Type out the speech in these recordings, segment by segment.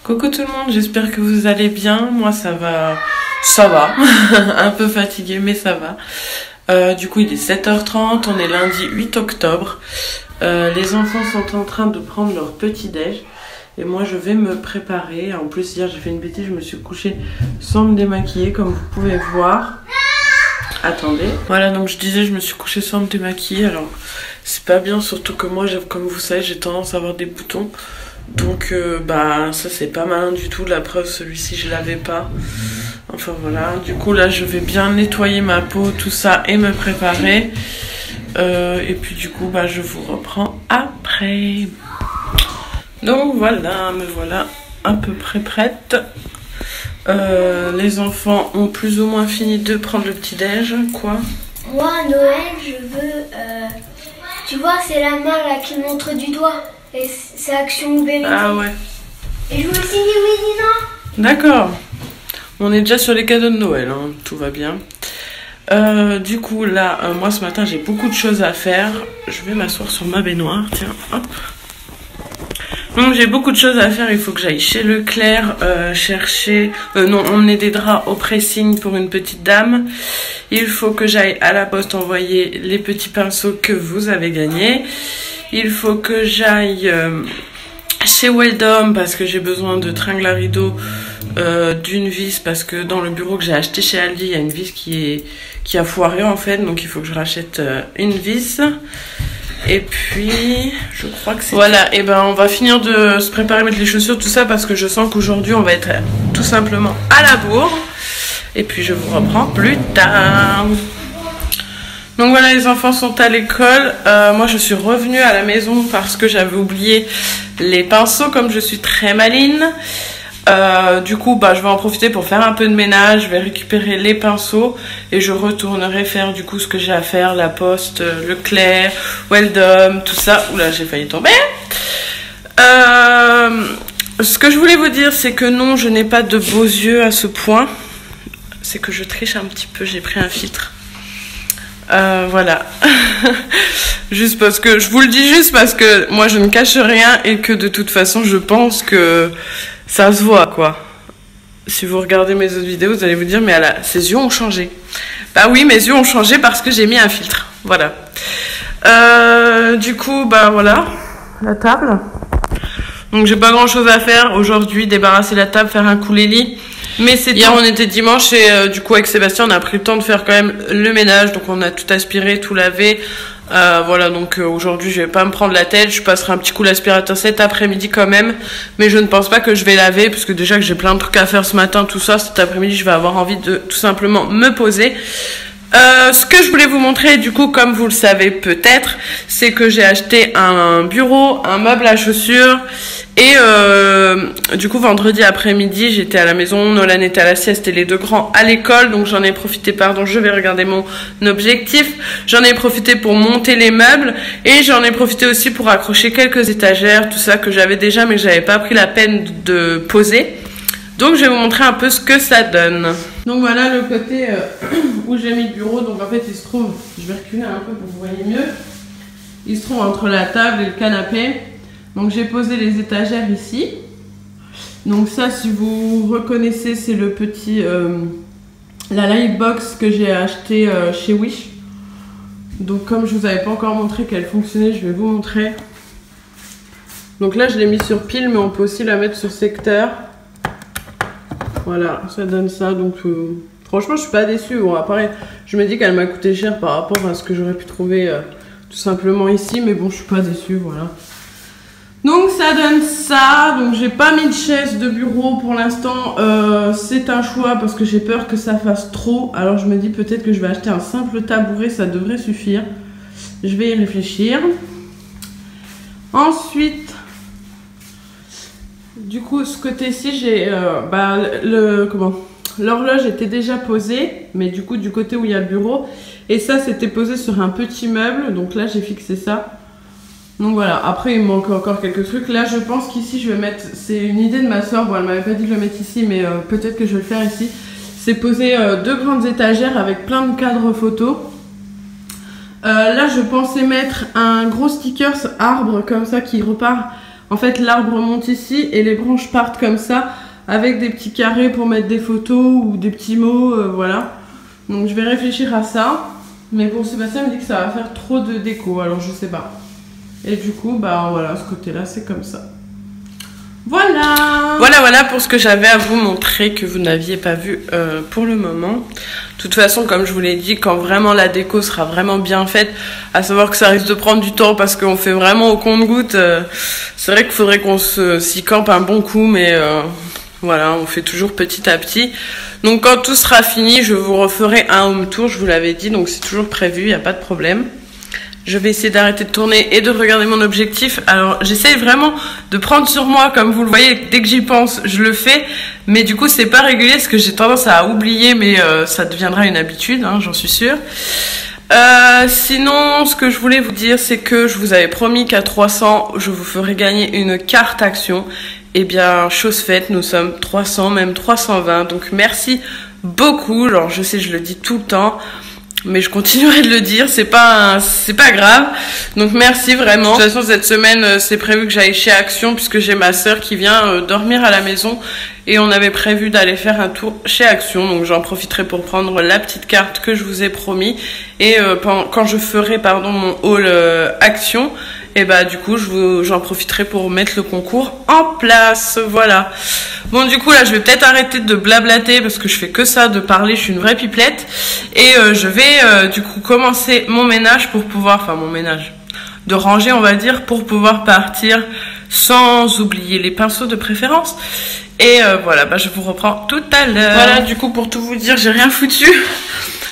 Coucou tout le monde, j'espère que vous allez bien. Moi ça va, un peu fatiguée mais ça va. Du coup il est 7h30, on est lundi 8 octobre. Les enfants sont en train de prendre leur petit déj et moi je vais me préparer. En plus hier j'ai fait une bêtise, je me suis couchée sans me démaquiller comme vous pouvez voir. Attendez. Voilà, donc je disais je me suis couchée sans me démaquiller. Alors c'est pas bien, surtout que moi comme vous savez j'ai tendance à avoir des boutons. Donc bah ça c'est pas malin du tout, la preuve celui-ci je l'avais pas. Enfin voilà, du coup là je vais bien nettoyer ma peau, tout ça et me préparer. Et puis du coup bah je vous reprends après. Donc voilà, me voilà à peu près prête. Les enfants ont plus ou moins fini de prendre le petit déj, quoi. Moi à Noël je veux, tu vois c'est la main là qui montre du doigt. Et c'est Action Bébé. Ah ouais. Et je vous aussi dis oui, dis non. D'accord. On est déjà sur les cadeaux de Noël, hein. Tout va bien. Du coup, là, moi ce matin, j'ai beaucoup de choses à faire. Je vais m'asseoir sur ma baignoire, tiens, hop. Donc j'ai beaucoup de choses à faire. Il faut que j'aille chez Leclerc chercher... emmener des draps au pressing pour une petite dame. Il faut que j'aille à la poste envoyer les petits pinceaux que vous avez gagnés. Il faut que j'aille chez Weldom parce que j'ai besoin de tringles à rideaux, d'une vis parce que dans le bureau que j'ai acheté chez Aldi, il y a une vis qui a foiré en fait, donc il faut que je rachète une vis. Et puis, je crois que c'est... Voilà, et ben on va finir de se préparer, mettre les chaussures, tout ça, parce que je sens qu'aujourd'hui on va être tout simplement à la bourre. Et puis je vous reprends plus tard. Donc voilà, les enfants sont à l'école. Moi je suis revenue à la maison parce que j'avais oublié les pinceaux comme je suis très maline. Du coup bah, je vais en profiter pour faire un peu de ménage. Je vais récupérer les pinceaux et je retournerai faire du coup ce que j'ai à faire. La poste, Leclerc, Weldom, tout ça. Oula, j'ai failli tomber. Ce que je voulais vous dire c'est que non, je n'ai pas de beaux yeux à ce point. C'est que je triche un petit peu, j'ai pris un filtre. Voilà. Juste parce que je vous le dis juste parce que moi je ne cache rien et que de toute façon je pense que ça se voit quoi. Si vous regardez mes autres vidéos vous allez vous dire mais ses yeux ont changé. Bah oui, mes yeux ont changé parce que j'ai mis un filtre. Voilà. Du coup bah voilà la table. Donc j'ai pas grand chose à faire aujourd'hui, débarrasser la table, faire un ukulélé. Mais c'est hier on était dimanche et du coup avec Sébastien on a pris le temps de faire quand même le ménage. Donc on a tout aspiré, tout lavé. Voilà, donc aujourd'hui je vais pas me prendre la tête. Je passerai un petit coup l'aspirateur cet après-midi quand même. Mais je ne pense pas que je vais laver parce que déjà que j'ai plein de trucs à faire ce matin, tout ça. Cet après-midi je vais avoir envie de tout simplement me poser. Ce que je voulais vous montrer du coup comme vous le savez peut-être, c'est que j'ai acheté un bureau, un meuble à chaussures. Et du coup vendredi après-midi j'étais à la maison, Nolan était à la sieste et les deux grands à l'école. Donc j'en ai profité, pardon je vais regarder mon objectif. J'en ai profité pour monter les meubles. Et j'en ai profité aussi pour accrocher quelques étagères, tout ça que j'avais déjà mais que j'avais pas pris la peine de poser. Donc je vais vous montrer un peu ce que ça donne. Donc voilà le côté où j'ai mis le bureau. Donc en fait il se trouve, je vais reculer un peu pour que vous voyez mieux. Il se trouve entre la table et le canapé. Donc j'ai posé les étagères ici. Donc ça si vous reconnaissez c'est le petit la Lightbox que j'ai acheté chez Wish. Donc comme je vous avais pas encore montré qu'elle fonctionnait, je vais vous montrer. Donc là je l'ai mis sur pile mais on peut aussi la mettre sur secteur. Voilà, ça donne ça. Donc franchement je suis pas déçue. Bon après je me dis qu'elle m'a coûté cher par rapport à ce que j'aurais pu trouver tout simplement ici. Mais bon je suis pas déçue, voilà. Donc ça donne ça. Donc j'ai pas mis de chaise de bureau pour l'instant. C'est un choix parce que j'ai peur que ça fasse trop. Alors je me dis peut-être que je vais acheter un simple tabouret, ça devrait suffire. Je vais y réfléchir. Ensuite, du coup ce côté-ci j'ai l'horloge était déjà posée, mais du coup du côté où il y a le bureau. Et ça c'était posé sur un petit meuble. Donc là j'ai fixé ça. Donc voilà, après il me manque encore quelques trucs. Là je pense qu'ici je vais mettre, c'est une idée de ma soeur, bon elle m'avait pas dit de le mettre ici mais peut-être que je vais le faire ici. C'est poser 2 grandes étagères avec plein de cadres photos. Là je pensais mettre un gros stickers arbre comme ça qui repart. En fait l'arbre monte ici et les branches partent comme ça avec des petits carrés pour mettre des photos ou des petits mots, voilà. Donc je vais réfléchir à ça. Mais bon, Sébastien me dit que ça va faire trop de déco, alors je sais pas. Et du coup, bah voilà, ce côté-là, c'est comme ça. Voilà. Voilà pour ce que j'avais à vous montrer que vous n'aviez pas vu pour le moment. De toute façon, comme je vous l'ai dit, quand vraiment la déco sera vraiment bien faite, à savoir que ça risque de prendre du temps parce qu'on fait vraiment au compte-gouttes, c'est vrai qu'il faudrait qu'on s'y campe un bon coup, mais voilà, on fait toujours petit à petit. Donc quand tout sera fini, je vous referai un home tour, je vous l'avais dit, donc c'est toujours prévu, il n'y a pas de problème. Je vais essayer d'arrêter de tourner et de regarder mon objectif. Alors j'essaye vraiment de prendre sur moi, comme vous le voyez, dès que j'y pense, je le fais. Mais du coup c'est pas régulier parce que j'ai tendance à oublier, mais ça deviendra une habitude, hein, j'en suis sûre. Sinon, ce que je voulais vous dire, c'est que je vous avais promis qu'à 300, je vous ferai gagner une carte action. Eh bien, chose faite, nous sommes 300, même 320. Donc, merci beaucoup. Alors, je sais, je le dis tout le temps, mais je continuerai de le dire. C'est pas grave. Donc, merci vraiment. De toute façon, cette semaine, c'est prévu que j'aille chez Action puisque j'ai ma sœur qui vient dormir à la maison et on avait prévu d'aller faire un tour chez Action. Donc, j'en profiterai pour prendre la petite carte que je vous ai promis et quand je ferai, mon haul Action. Et bah du coup j'en profiterai pour mettre le concours en place, voilà. Bon du coup là je vais peut-être arrêter de blablater parce que je fais que ça, de parler, je suis une vraie pipelette. Et je vais du coup commencer mon ménage pour pouvoir, de ranger on va dire, pour pouvoir partir sans oublier les pinceaux de préférence. Et voilà, bah je vous reprends tout à l'heure. Voilà, du coup pour tout vous dire, j'ai rien foutu.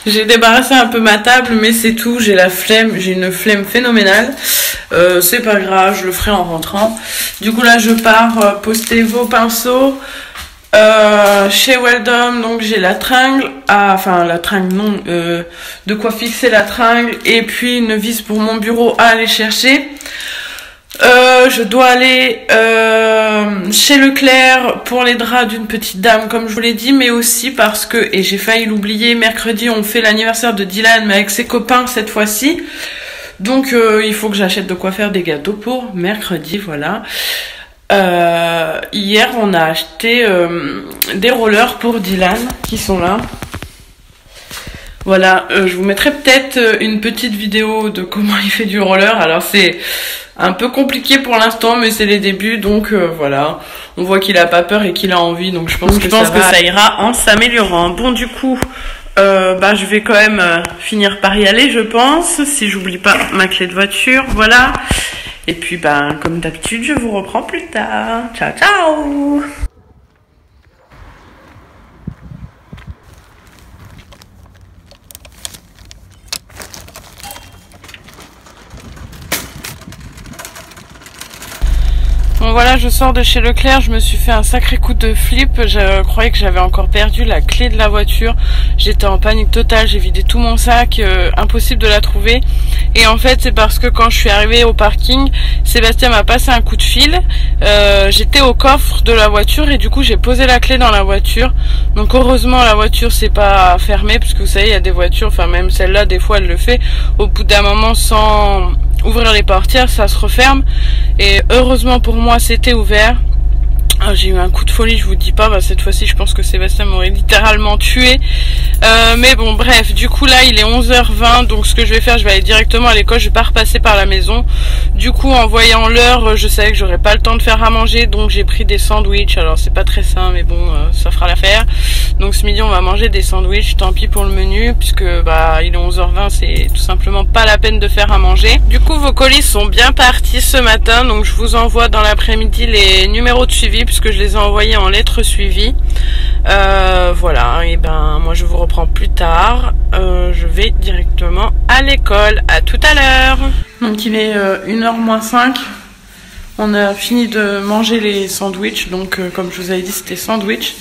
J'ai débarrassé un peu ma table, mais c'est tout. J'ai la flemme, j'ai une flemme phénoménale. C'est pas grave, je le ferai en rentrant. Du coup là, je pars poster vos pinceaux chez Weldom. Donc j'ai la tringle, de quoi fixer la tringle et puis une vis pour mon bureau à aller chercher. Je dois aller chez Leclerc pour les draps d'une petite dame comme je vous l'ai dit, mais aussi parce que, et j'ai failli l'oublier, mercredi on fait l'anniversaire de Dylan mais avec ses copains cette fois-ci, donc il faut que j'achète de quoi faire des gâteaux pour mercredi, voilà. Hier on a acheté des rollers pour Dylan qui sont là. Voilà, je vous mettrai peut-être une petite vidéo de comment il fait du roller. Alors c'est un peu compliqué pour l'instant, mais c'est les débuts, donc voilà. On voit qu'il a pas peur et qu'il a envie, donc je pense que ça ira en s'améliorant. Bon du coup, je vais quand même finir par y aller, je pense, si j'oublie pas ma clé de voiture, voilà. Et puis comme d'habitude, je vous reprends plus tard. Ciao ciao. Bon voilà, je sors de chez Leclerc, je me suis fait un sacré coup de flip, je croyais que j'avais encore perdu la clé de la voiture, j'étais en panique totale, j'ai vidé tout mon sac, impossible de la trouver. Et en fait c'est parce que quand je suis arrivée au parking, Sébastien m'a passé un coup de fil, j'étais au coffre de la voiture et du coup j'ai posé la clé dans la voiture. Donc heureusement la voiture c'est pas fermée, parce que vous savez il y a des voitures, enfin même celle-là des fois elle le fait, au bout d'un moment sans ouvrir les portières ça se referme, et heureusement pour moi c'était ouvert. J'ai eu un coup de folie, je vous dis pas, cette fois-ci je pense que Sébastien m'aurait littéralement tué. Mais bon bref, du coup là il est 11h20, donc ce que je vais faire, je vais aller directement à l'école, je vais pas repasser par la maison. Du coup en voyant l'heure, je savais que j'aurais pas le temps de faire à manger, donc j'ai pris des sandwichs. Alors c'est pas très sain, mais bon ça fera l'affaire. Donc ce midi on va manger des sandwichs, tant pis pour le menu, puisque il est 11h20, c'est tout simplement pas la peine de faire à manger. Du coup vos colis sont bien partis ce matin, donc je vous envoie dans l'après-midi les numéros de suivi, puisque je les ai envoyés en lettres suivies. Voilà, et moi je vous reprends plus tard. Je vais directement à l'école. À tout à l'heure. Donc il est 1h moins 5. On a fini de manger les sandwichs. Donc comme je vous avais dit, c'était sandwich.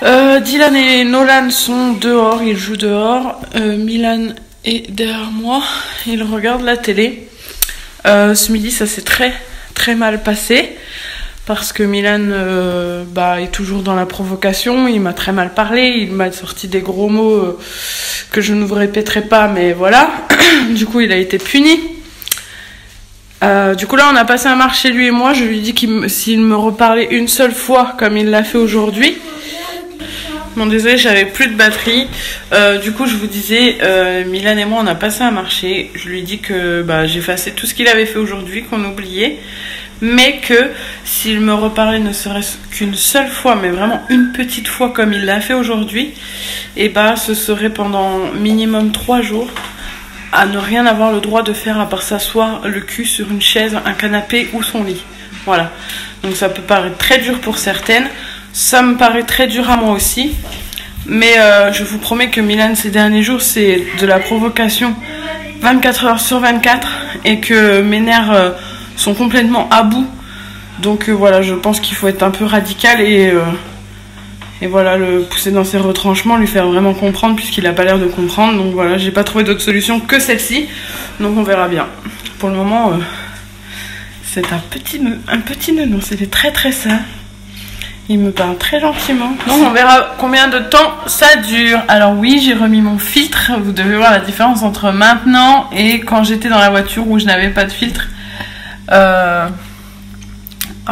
Dylan et Nolan sont dehors, ils jouent dehors. Milan est derrière moi, il regarde la télé. Ce midi, ça s'est très mal passé. Parce que Milan est toujours dans la provocation, il m'a très mal parlé, il m'a sorti des gros mots que je ne vous répéterai pas, mais voilà. Du coup, il a été puni. Du coup, là, on a passé un marché, lui et moi. Je lui ai dit s'il me reparlait une seule fois, comme il l'a fait aujourd'hui. Bon, désolé, j'avais plus de batterie. Du coup, je vous disais, Milan et moi, on a passé un marché. Je lui ai dit que j'effaçais tout ce qu'il avait fait aujourd'hui, qu'on oubliait. Mais que s'il me reparlait ne serait-ce qu'une seule fois, mais vraiment une petite fois comme il l'a fait aujourd'hui, et ce serait pendant minimum 3 jours à ne rien avoir le droit de faire à part s'asseoir le cul sur une chaise, un canapé ou son lit. Voilà. Donc ça peut paraître très dur pour certaines, ça me paraît très dur à moi aussi, mais je vous promets que Milan ces derniers jours c'est de la provocation 24 heures sur 24 et que mes nerfs sont complètement à bout. Donc voilà, je pense qu'il faut être un peu radical et voilà, le pousser dans ses retranchements, lui faire vraiment comprendre puisqu'il n'a pas l'air de comprendre. Donc voilà, j'ai pas trouvé d'autre solution que celle-ci. Donc on verra bien. Pour le moment, c'est un petit nounours. C'était très sain. Il me parle très gentiment. Donc on verra combien de temps ça dure. Alors oui, j'ai remis mon filtre. Vous devez voir la différence entre maintenant et quand j'étais dans la voiture où je n'avais pas de filtre.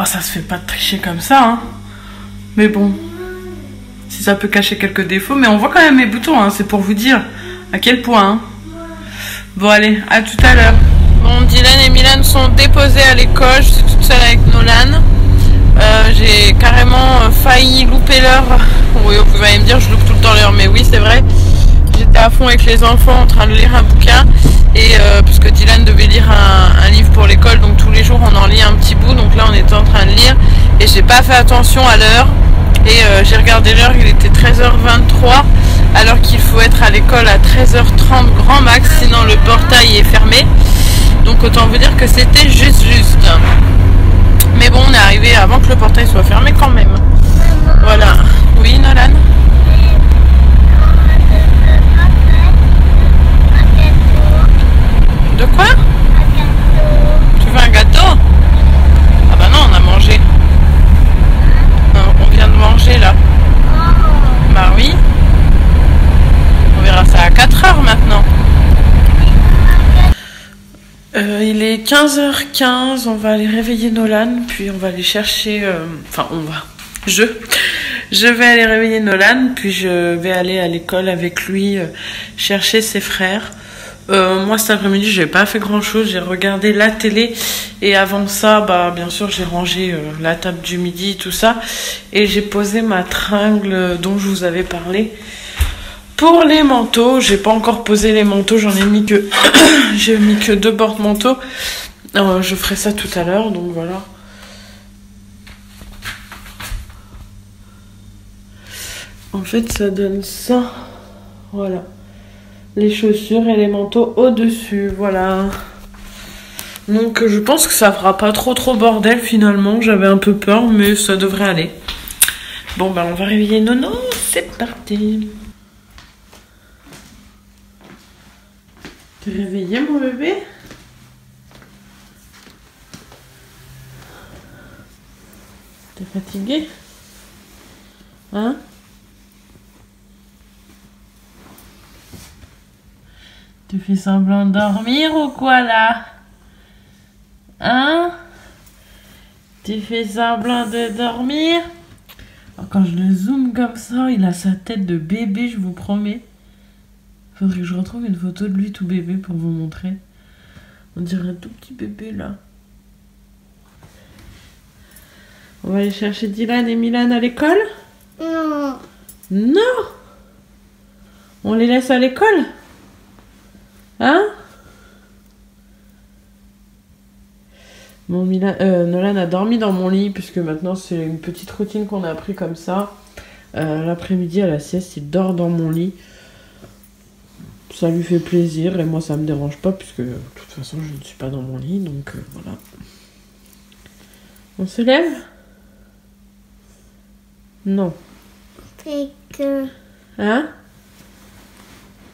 Ça se fait pas de tricher comme ça, hein. Mais bon, si ça peut cacher quelques défauts, mais on voit quand même mes boutons, hein. C'est pour vous dire à quel point, hein. Bon allez, à tout à l'heure. Bon, Dylan et Milan sont déposés à l'école. Je suis toute seule avec Nolan. J'ai carrément failli louper l'heure. Oui, vous allez me dire je loupe tout le temps l'heure, mais oui c'est vrai. J'étais à fond avec les enfants en train de lire un bouquin et puisque Dylan devait lire un livre pour l'école, donc tous les jours on en lit un petit bout, donc là on était en train de lire et j'ai pas fait attention à l'heure et j'ai regardé l'heure, il était 13h23 alors qu'il faut être à l'école à 13h30 grand max, sinon le portail est fermé, donc autant vous dire que c'était juste. Mais bon, on est arrivé avant que le portail soit fermé quand même. Voilà. Oui, Nolan? De quoi? Tu veux un gâteau? Ah bah non, on a mangé. On vient de manger là. Bah oui. On verra ça à 4h maintenant. Il est 15h15, on va aller réveiller Nolan, puis on va aller chercher... Je vais aller réveiller Nolan, puis je vais aller à l'école avec lui chercher ses frères. Moi cet après-midi j'ai pas fait grand chose, j'ai regardé la télé et avant ça bien sûr j'ai rangé la table du midi tout ça et j'ai posé ma tringle dont je vous avais parlé pour les manteaux. J'ai pas encore posé les manteaux, j'en ai mis que j'ai mis que 2 porte-manteaux. Je ferai ça tout à l'heure, donc voilà. En fait ça donne ça, voilà. Les chaussures et les manteaux au-dessus, voilà. Donc je pense que ça fera pas trop bordel finalement. J'avais un peu peur, mais ça devrait aller. Bon on va réveiller Nono, c'est parti. T'es réveillé mon bébé? T'es fatigué? Hein? Tu fais semblant de dormir ou quoi là? Hein? Tu fais semblant de dormir? Alors, quand je le zoome comme ça, il a sa tête de bébé, je vous promets. Faudrait que je retrouve une photo de lui tout bébé pour vous montrer. On dirait un tout petit bébé là. On va aller chercher Dylan et Milan à l'école? Non. Non? On les laisse à l'école? Hein? Bon, Nolan a dormi dans mon lit, puisque maintenant c'est une petite routine qu'on a appris comme ça. L'après-midi à la sieste, il dort dans mon lit. Ça lui fait plaisir et moi ça me dérange pas, puisque de toute façon je ne suis pas dans mon lit, donc voilà. On se lève? Non. C'est que... Hein?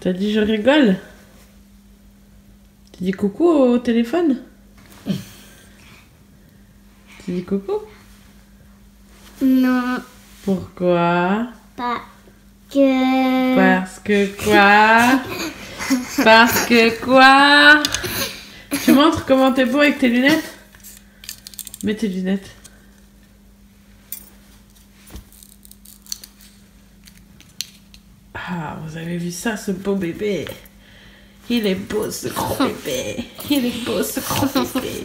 T'as dit je rigole? Tu dis coucou au téléphone? Tu dis coucou? Non. Pourquoi? Parce que... Parce que quoi? Parce que quoi? Tu montres comment t'es beau avec tes lunettes? Mets tes lunettes. Ah, vous avez vu ça, ce beau bébé? Il est beau, ce gros bébé. Il est beau, ce gros bébé.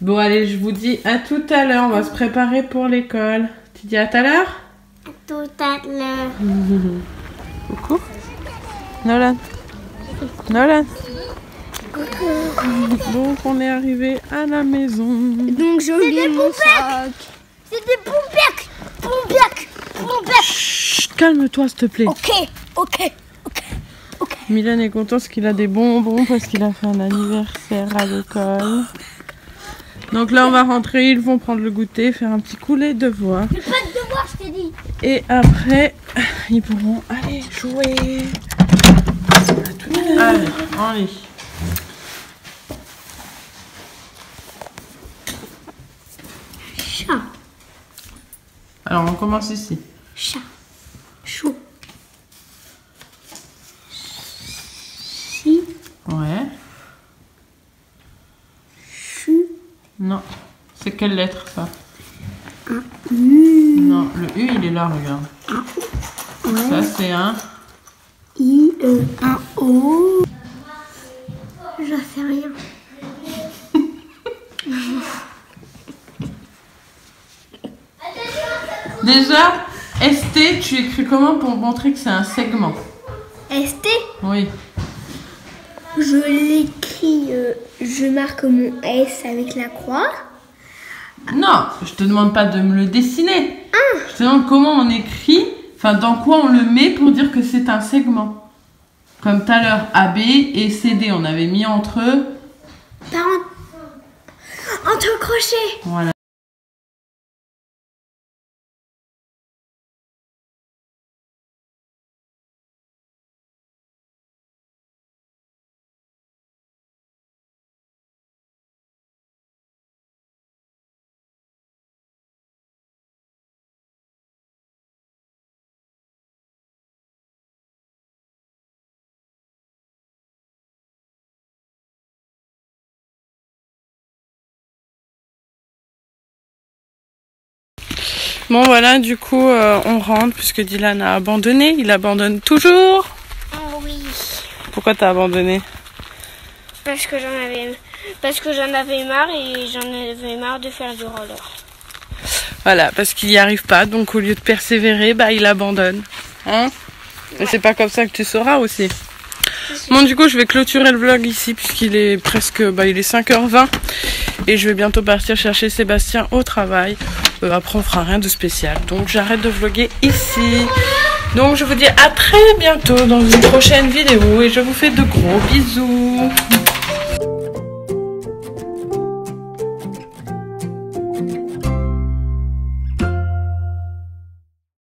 Bon, allez, je vous dis à tout à l'heure. On va se préparer pour l'école. Tu dis à tout à l'heure? À tout à l'heure. Coucou. Nolan. Nolan. Donc, on est arrivé à la maison. Donc, j'ai oublié mon sac. C'est des pompiacs. Pompiacs. Pompiacs. Chut, calme-toi, s'il te plaît. Ok. Milan est content parce qu'il a des bonbons parce qu'il a fait un anniversaire à l'école. Donc là, on va rentrer, ils vont prendre le goûter, faire un petit couler de voix. J'ai pas de devoir, je t'ai dit. Et après, ils pourront aller jouer. Allez, en lit. Chat. Alors, on commence ici. Chat. Chou. Si. Ouais. Chu. Non. C'est quelle lettre, ça? Un U. Non, le U, il est là, regarde. Ouais. Ça, c'est un... I, E, un O. Je sais rien. Déjà, ST, tu écris comment pour montrer que c'est un segment? ST. Oui. Je l'écris, je marque mon S avec la croix. Non, je te demande pas de me le dessiner. Je te demande comment on écrit, enfin dans quoi on le met pour dire que c'est un segment. Comme tout à l'heure, AB et CD, on avait mis entre eux. Entre crochets. Voilà. Bon voilà, du coup on rentre puisque Dylan a abandonné. Il abandonne toujours. Oh oui. Pourquoi t'as abandonné? Parce que j'en avais marre et j'en avais marre de faire du roller. Voilà, parce qu'il n'y arrive pas. Donc au lieu de persévérer, bah il abandonne. Hein? Mais c'est pas comme ça que tu sauras aussi. Bon, du coup je vais clôturer le vlog ici puisqu'il est presque, il est 5h20. Et je vais bientôt partir chercher Sébastien au travail. Après on fera rien de spécial. Donc j'arrête de vlogger ici. Donc je vous dis à très bientôt dans une prochaine vidéo. Et je vous fais de gros bisous.